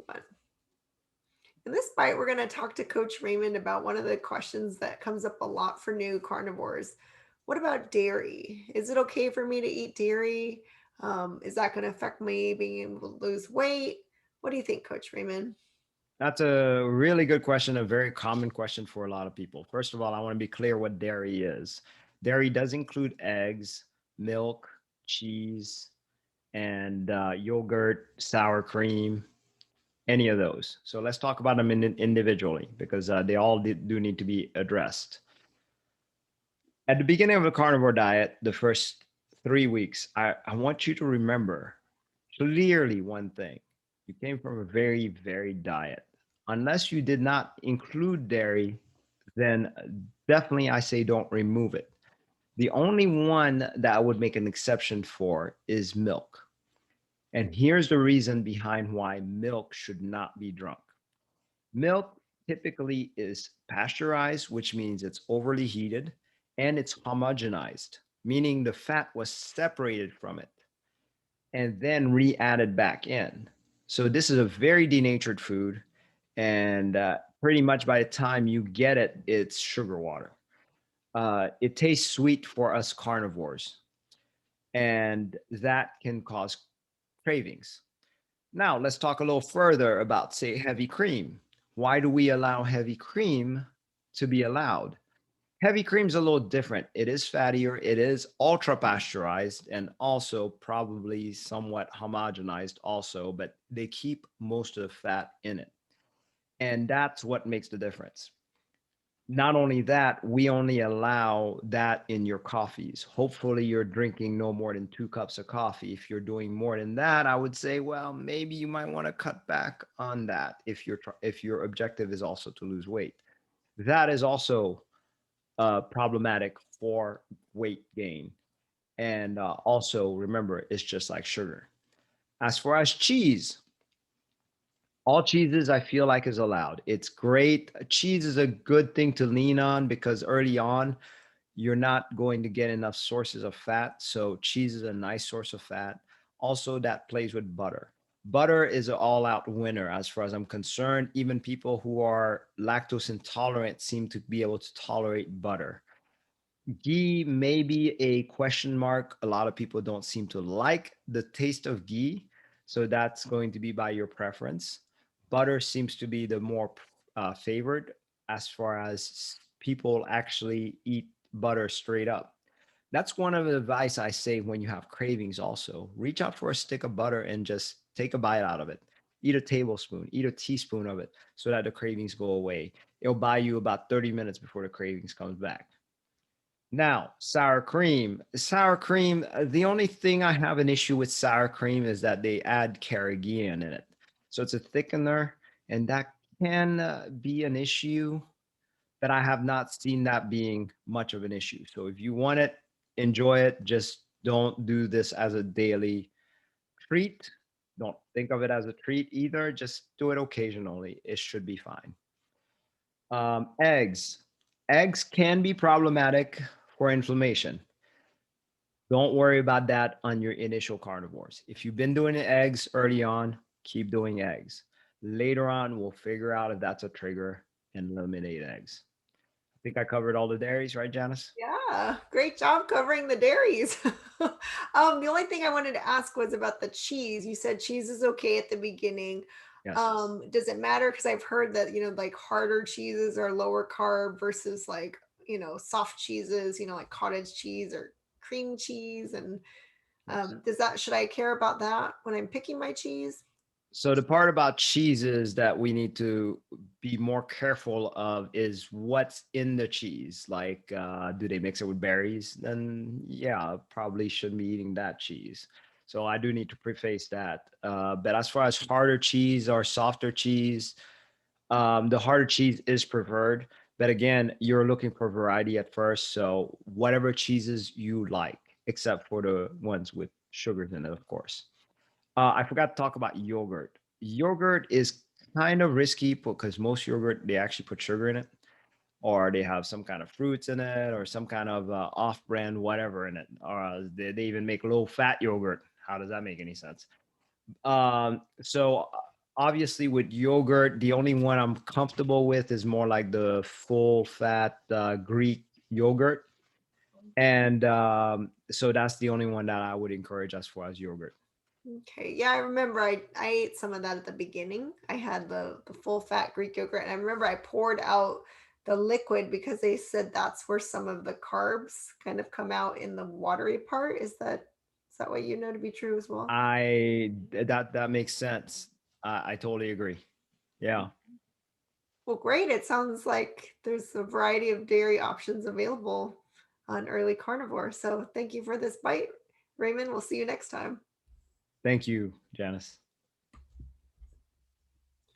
one. In this bite, we're going to talk to Coach Raymond about one of the questions that comes up a lot for new carnivores. What about dairy? Is it okay for me to eat dairy? Is that going to affect me being able to lose weight? What do you think, Coach Raymond? That's a really good question, a very common question for a lot of people. First of all, I want to be clear what dairy is. Dairy does include eggs, milk, cheese, and yogurt, sour cream, any of those. So let's talk about them individually because they all do need to be addressed. At the beginning of the carnivore diet, the first 3 weeks, I want you to remember clearly one thing. You came from a very varied diet. Unless you did not include dairy, then definitely I say don't remove it. The only one that I would make an exception for is milk. And here's the reason behind why milk should not be drunk. Milk typically is pasteurized, which means it's overly heated, and it's homogenized, meaning the fat was separated from it and then re-added back in. So this is a very denatured food, and pretty much by the time you get it, it's sugar water. It tastes sweet for us carnivores, and that can cause cravings. Now, let's talk a little further about, say, heavy cream. Why do we allow heavy cream to be allowed? Heavy cream is a little different. It is fattier, it is ultra pasteurized, and also probably somewhat homogenized, also, but they keep most of the fat in it. And that's what makes the difference. Not only that, we only allow that in your coffees. Hopefully, you're drinking no more than 2 cups of coffee. If you're doing more than that, I would say, well, maybe you might want to cut back on that if if your objective is also to lose weight. That is also problematic for weight gain. And also, remember, it's just like sugar. As far as cheese, all cheeses I feel like is allowed. It's great. Cheese is a good thing to lean on because early on, you're not going to get enough sources of fat. So cheese is a nice source of fat. Also, that plays with butter. Butter is an all-out winner as far as I'm concerned. Even people who are lactose intolerant seem to be able to tolerate butter. Ghee may be a question mark. A lot of people don't seem to like the taste of ghee. So that's going to be by your preference. Butter seems to be the more favored as far as people actually eat butter straight up. That's one of the advice I say when you have cravings also. Reach out for a stick of butter and just take a bite out of it. Eat a tablespoon, eat a teaspoon of it so that the cravings go away. It'll buy you about 30 minutes before the cravings comes back. Now, sour cream. Sour cream, the only thing I have an issue with sour cream is that they add carrageenan in it. So it's a thickener, and that can be an issue, but I have not seen that being much of an issue. So if you want it, enjoy it. Just don't do this as a daily treat. Don't think of it as a treat either. Just do it occasionally. It should be fine. Eggs. Eggs can be problematic for inflammation. Don't worry about that on your initial carnivores. If you've been doing eggs early on, keep doing eggs. Later on, we'll figure out if that's a trigger and eliminate eggs. I think I covered all the dairies, right, Janice? Yeah, great job covering the dairies. The only thing I wanted to ask was about the cheese. You said cheese is okay at the beginning. Yes. Does it matter? Because I've heard that, like harder cheeses are lower carb versus like, soft cheeses, like cottage cheese or cream cheese. And Yes. should I care about that when I'm picking my cheese? So the part about cheeses that we need to be more careful of is what's in the cheese. Like, do they mix it with berries? Then yeah, probably shouldn't be eating that cheese. So I do need to preface that. But as far as harder cheese or softer cheese, the harder cheese is preferred. But again, you're looking for variety at first. So whatever cheeses you like, except for the ones with sugars in it, of course. I forgot to talk about yogurt. Yogurt is kind of risky because most yogurt they actually put sugar in it, or they have some kind of fruits in it, or some kind of off-brand whatever in it, or they even make low-fat yogurt. How does that make any sense? So Obviously, with yogurt, the only one I'm comfortable with is more like the full fat Greek yogurt. And so that's the only one that I would encourage as far as yogurt. Okay. Yeah, I remember I ate some of that at the beginning. I had the full fat Greek yogurt, and I remember I poured out the liquid because they said that's where some of the carbs kind of come out in the watery part. Is that what you know to be true as well? That makes sense. I totally agree. Yeah. Well, great. It sounds like there's a variety of dairy options available on Early Carnivore. So thank you for this bite, Raymond. We'll see you next time. Thank you, Janice.